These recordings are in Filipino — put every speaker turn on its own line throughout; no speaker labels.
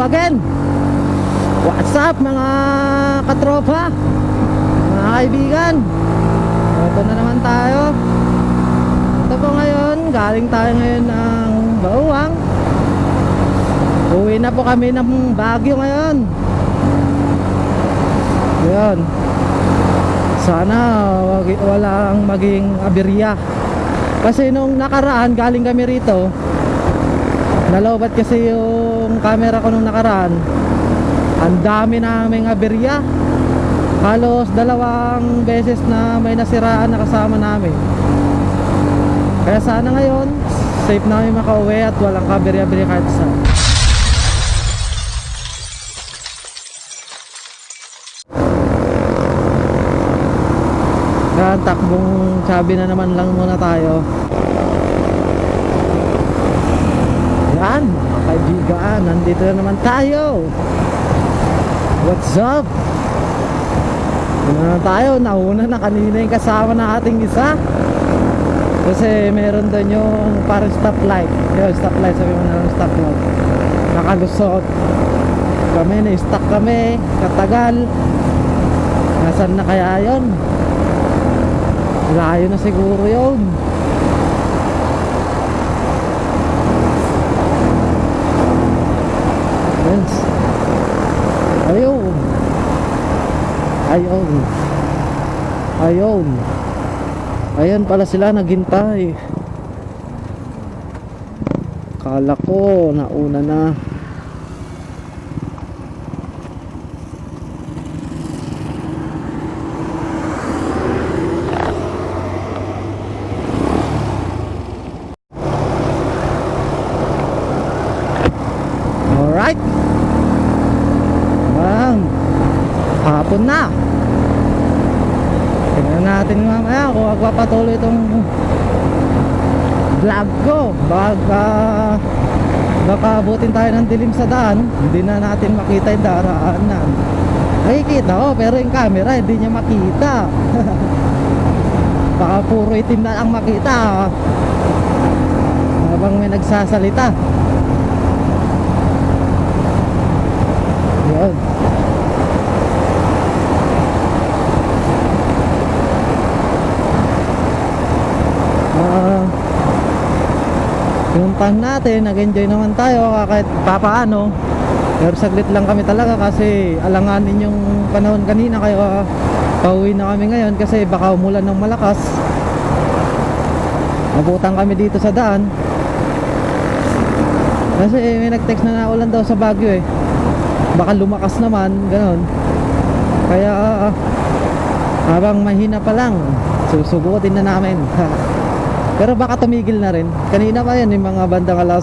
again. What's up mga katropa, mga kaibigan? Ito na naman tayo. Ito po ngayon, galing tayo ngayon ng Bauang. Uwi na po kami ng Baguio ngayon. Yun. Sana walang maging aberya. Kasi nung nakaraan galing kami rito, nalobat kasi yung camera ko nung nakaraan. Ang dami naming aberya. Halos 2 beses na may nasiraan na kasama namin. Kaya sana ngayon safe na kami makauwi at walang kaberya-berya kahit isa. Kaya takbong sabi na naman lang muna tayo. Yan mga kaibigan, nandito na naman tayo. What's up? Na tayo, nauna na kanina yung kasama na ating isa. Kasi meron doon yung parang stoplight. Yung stoplight, sabi mo na lang stoplight. Nakalusot. Kami, na-stuck kami. Katagal. Nasaan na kaya yun? Layo na siguro yun. Yes. Ayun. Ayun. Ayun. Ayan pala sila naghintay. Kala ko nauna na. Alright. Hapon na. Tingnan natin mamaya kung magpapatuloy itong vlog ko. Baka abutin tayo ng dilim sa daan. Hindi na natin makita yung daraanan. Nakikita ko pero yung camera hindi niya makita. Baka puro itim na ang makita habang may nagsasalita. Yun. Yung pan natin, nag-enjoy naman tayo kahit papaano. Pero saglit lang kami talaga kasi alanganin yung panahon kanina. Kaya pauwi na kami ngayon kasi baka umulan ng malakas. Nabutan kami dito sa daan kasi may nag-text na naulan daw sa Baguio eh. Baka lumakas naman, ganon. Kaya habang mahina pa lang, susugutin na namin. Pero baka tumigil na rin. Kanina pa yan, yung mga bandang alas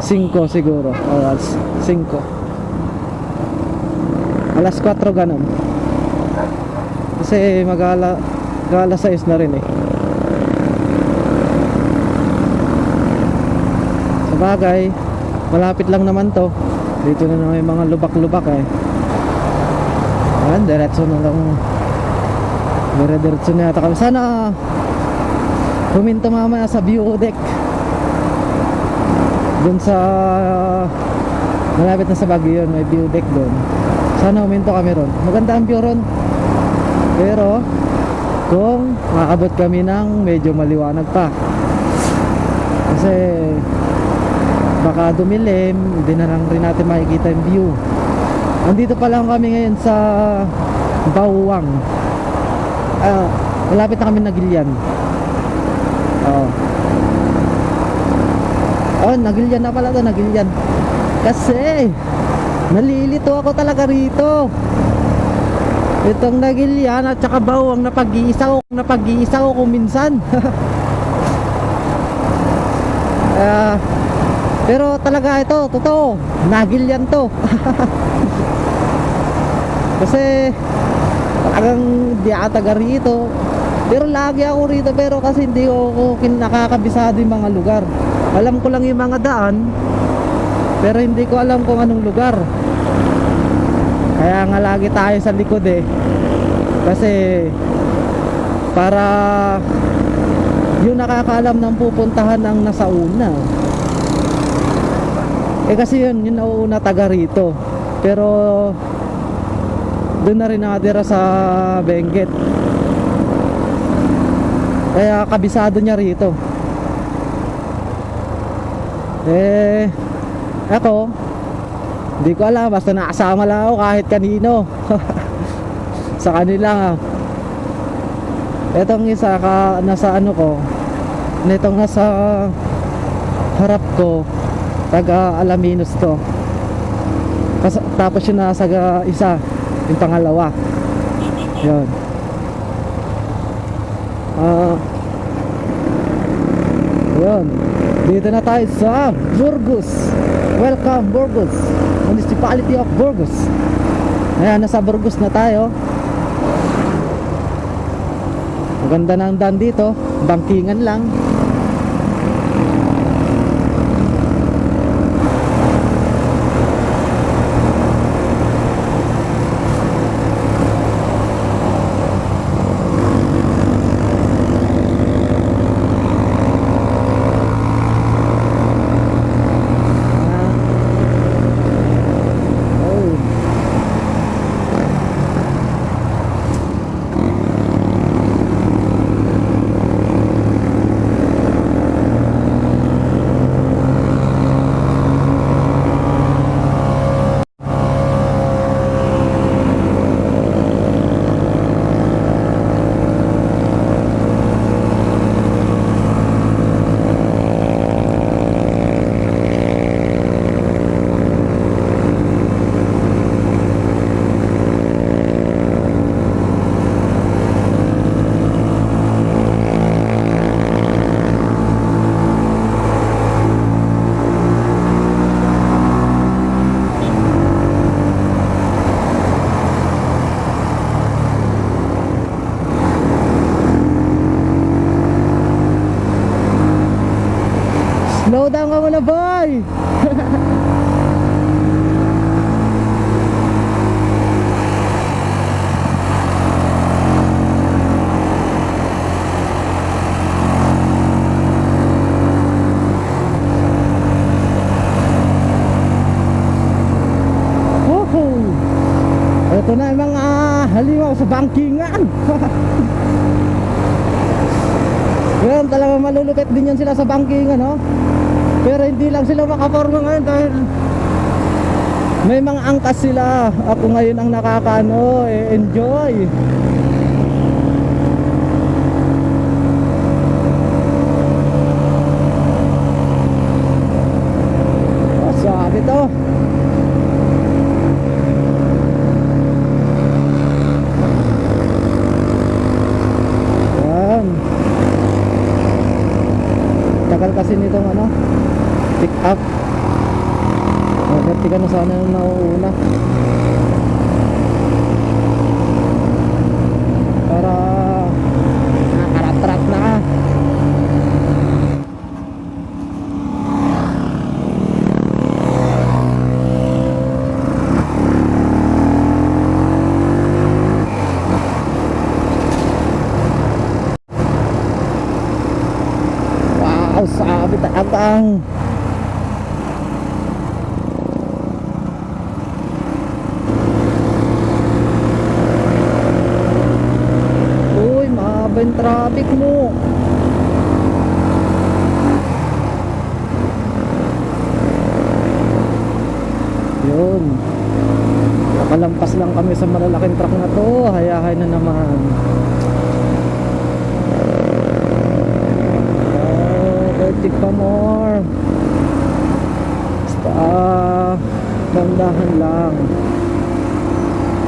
5 siguro. O alas 5. Alas 4 ganun. Kasi mag-alas 6 na rin eh. Sabagay, malapit lang naman to. Dito na naman yung mga lubak-lubak eh. Ayan, diretso na lang. Diretso na yata kami. Sana huminto mamaya sa view deck dun sa malapit na sa Baguio yun, may view deck dun. Sana huminto kami ron. Maganda ang view ron. Pero kung maabot kami ng medyo maliwanag pa, kasi baka dumilim, hindi na lang rin natin makikita yung view. Nandito pa lang kami ngayon sa Bauang. Malapit na kami na Gilian. Nagilian na pala to, Nagilian. Kasi nalilito ako talaga rito. Itong Nagilian at saka Bauang, napag-iisa ko kung minsan. Pero talaga ito, totoo, Nagilian to. Kasi talagang di ako taga rito. Pero lagi ako rito, pero kasi hindi ako nakakabisado yung mga lugar. Alam ko lang yung mga daan, pero hindi ko alam kung anong lugar. Kaya nga lagi tayo sa likod eh. Kasi para yung nakakaalam ng pupuntahan ang nasa una. Kasi yun nauuna taga rito. Pero doon na rin nakatira sa Benguet. Kaya kabisado niya rito. Ako, hindi ko alam, basta nakasama lang ako kahit kanino. Sa kanila. Etong isa nasa ano ko, nitong nasa harap ko, taga Alaminos to. Tapos yung nasa isa, yung pangalawa. Yun. Yun. Dito na tayo sa Burgos. Welcome Burgos, Municipality of Burgos. Ayan, nasa Burgos na tayo. Maganda na ang daan dito, bangkingan lang. Slow down ka muna, boy. Ito na yung mga halimaw sa bangkingan. Ngayon talaga malulupit din yan sila sa bangkingan, no? Pero hindi lang sila makaporma ngayon dahil may mga angkas sila. Ako ngayon ang enjoy. Sabi to. Tagal kasi nitong pick up. Vertical na sana yung nauuna para nakarat-rat na ka. Wow, sabi takatang. Yung traffic mo. Yun. Nakalampas lang kami sa malalaking truck na to. Hayahay na naman. Vertic pa more. Basta dandahan lang.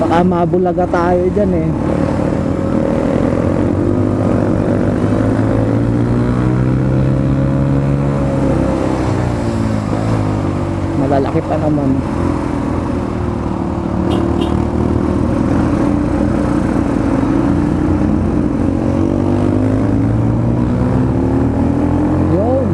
Baka mabulaga tayo dyan eh. Malalaki pa naman. Yun.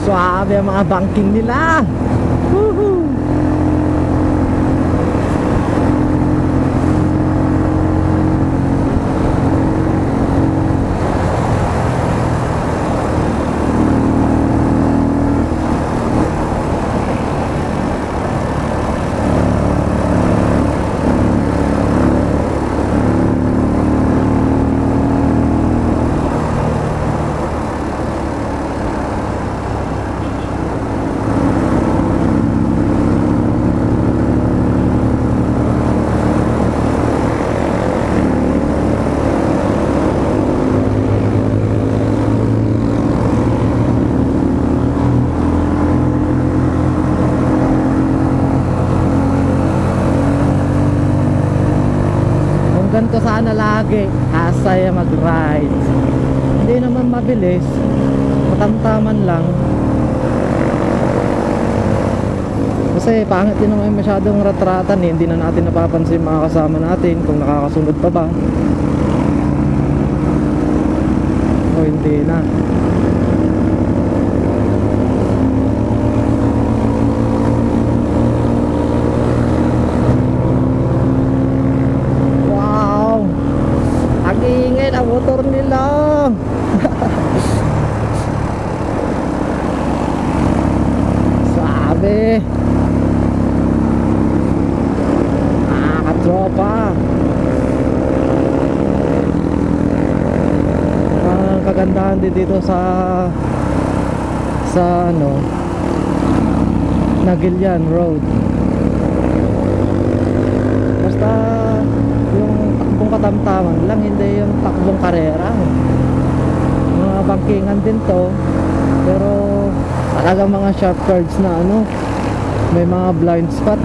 Suabe ang mga banking nila. Woohoo! Ganito sana lagi, asaya mag-ride. Hindi naman mabilis, matamtaman lang. Kasi pangit din naman masyadong ratratan eh. Hindi na natin napapansin mga kasama natin kung nakakasunod pa ba o hindi na. Ang motor nila. Sabi katropa. Ang kagandahan din dito sa ano, Nagilian Road, basta yung takbong katamtaman lang, hindi yung takbong karera. Mga bangkingan din to, pero talagang mga sharp curves na ano, may mga blind spot.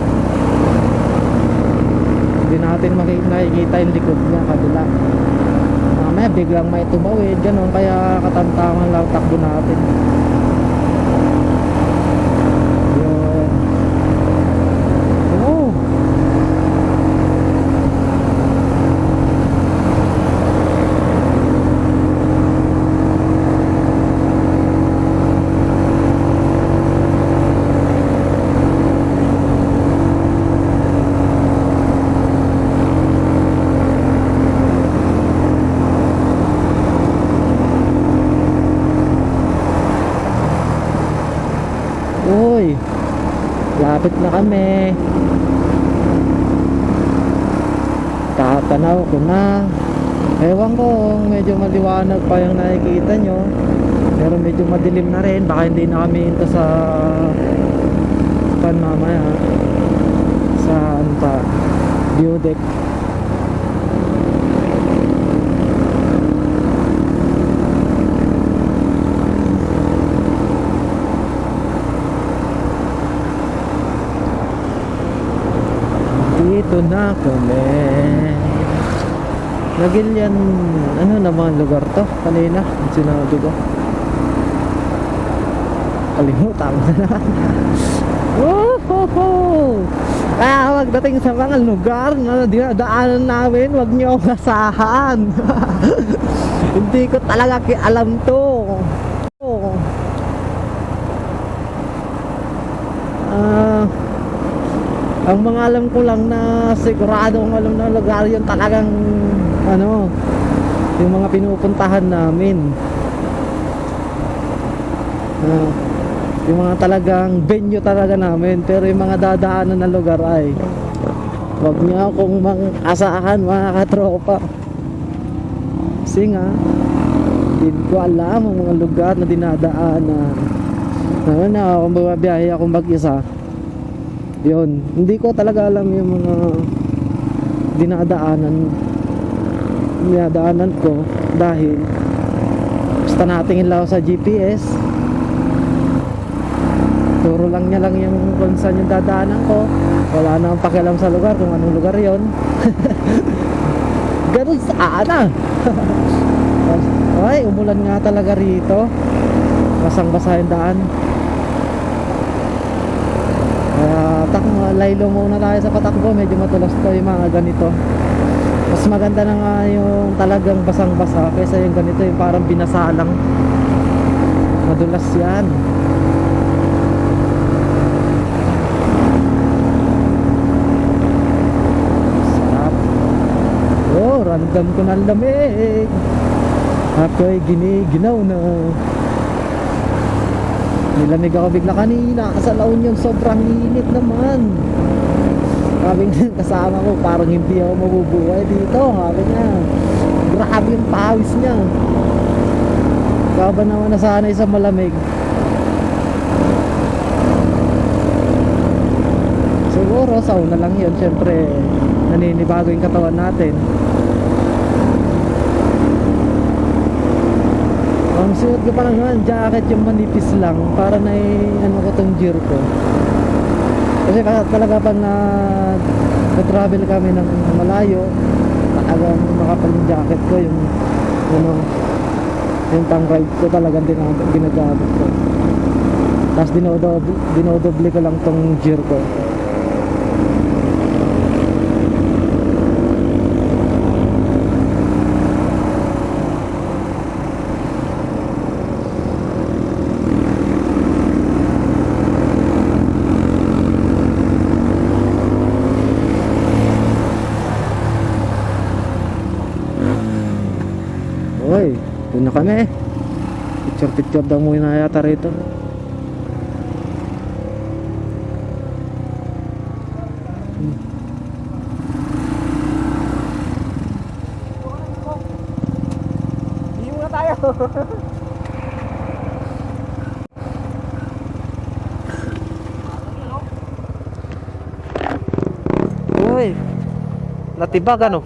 Hindi natin makikita yung likod niya kabila. Mamaya biglang may tumawid, ganun, kaya katamtaman lang takbo natin. Uy, lapit na kami. Tatanaw ko na. Ewan ko, medyo maliwanag pa yung nakikita nyo, pero medyo madilim na rin. Baka hindi na kami ito sa mamaya sa ano pa, view deck. Dito na kami. Nagilian, ano naman lugar to? Kanina, sinabi ko. Kalimutan ko na. Woohoo! Kaya magdating sa mga lugar na dinadaanan namin, wag niyo akong asahan. Hindi ko talaga alam to. Ang mga alam ko lang na siguradong alam na lugar yun talagang ano, yung mga pinupuntahan namin, yung mga talagang venue talaga namin. Pero yung mga dadaanan na lugar ay wag niyo akong mang-asahan mga katropa. Kasi nga hindi ko alam ang mga lugar na dinadaanan. Naman na kung bumabiyahe akong mag-isa, yun, hindi ko talaga alam yung mga dinadaanan ko, dahil basta natingin lang ako sa GPS, turo lang niya lang yung kung saan yung dadaanan ko. Wala na akong pakialam sa lugar kung anong lugar yon. Ganun sana. Ay, umulan nga talaga rito, basang-basa yung daan. Laylo muna tayo sa patakbo, medyo matulas to yung mga ganito. Mas maganda na nga yung talagang basang-basa kaysa yung ganito yung parang binasa lang. Madulas yan. Ramdam ko ng lamig. Ako'y giniginaw na. Nilamig ako bigla kanina sa La Union, sobrang init naman. Sabi ng kasama ko, parang hindi ako mabubuhay dito. Sabi niya, grabe yung pawis niya. Ikaw ba naman nasanay sa malamig? Siguro sauna lang yun. Siyempre naninibago yung katawan natin. Ang suot ko pa lang naman jacket, yung manipis lang para na ano ko tong gear ko. Kasi talaga pag na-travel kami ng malayo, talagang makapal yung jacket ko, yung ano, yung pang ride ko talagang ginagamit ko. Tapos dinodoble ko lang tong gear ko. Uy, doon na kami. Picture daw muna yata rito. Hindi muna tayo. Uy, natibag ano?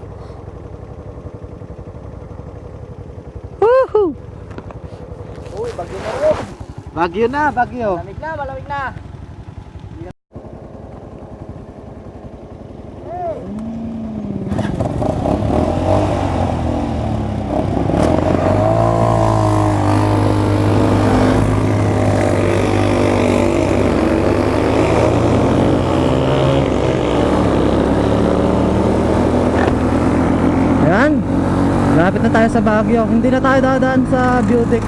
Uy, bagyo na rin.
Bagyo na, bagyo.
Malamig na, malamig na.
Ayan, malapit na tayo sa Baguio. Hindi na tayo dadaan sa Beautic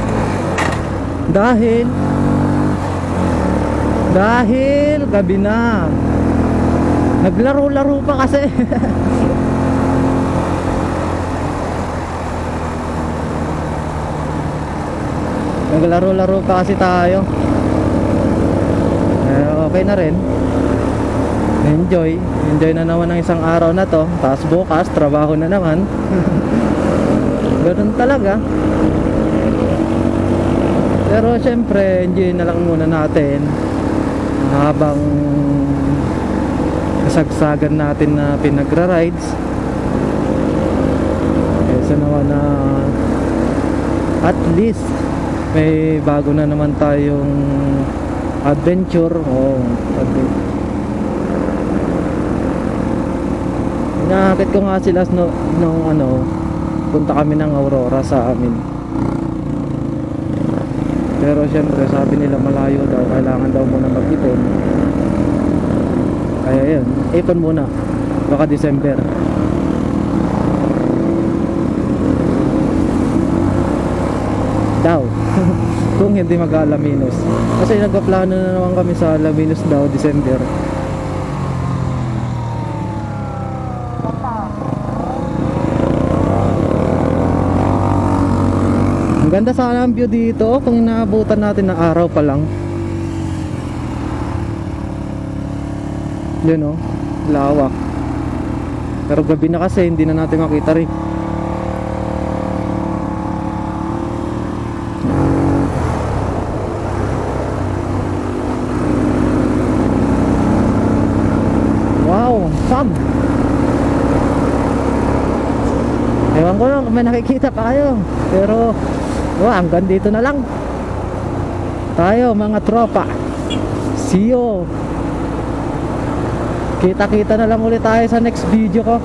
dahil gabi na. Naglaro-laro pa kasi. Naglaro-laro pa kasi tayo. Okay na rin. Enjoy na naman ang isang araw na to. Tapos bukas, trabaho na naman. Ganun talaga. Pero syempre, enjoy na lang muna natin habang kasagsagan natin na pinagra-rides. Kaysa naman na at least may bago na naman tayong adventure. Inaakit ko nga sila nung punta kami ng Aurora sa amin. Pero syempre sabi nila malayo daw, kailangan daw muna mag-ipon. Kaya yun, ipon muna, baka December daw. Kung hindi mag-Alaminos, kasi nagpaplano na naman kami sa Alaminos daw, December. Ang ganda sana ang view dito kung inaabutan natin na araw pa lang. Yun o, lawak. Pero gabi na kasi hindi na natin makita rin. Wow, fun! Ewan ko lang kung may nakikita pa kayo. Pero hanggang dito na lang tayo mga tropa. See you. Kita-kita na lang ulit tayo sa next video ko.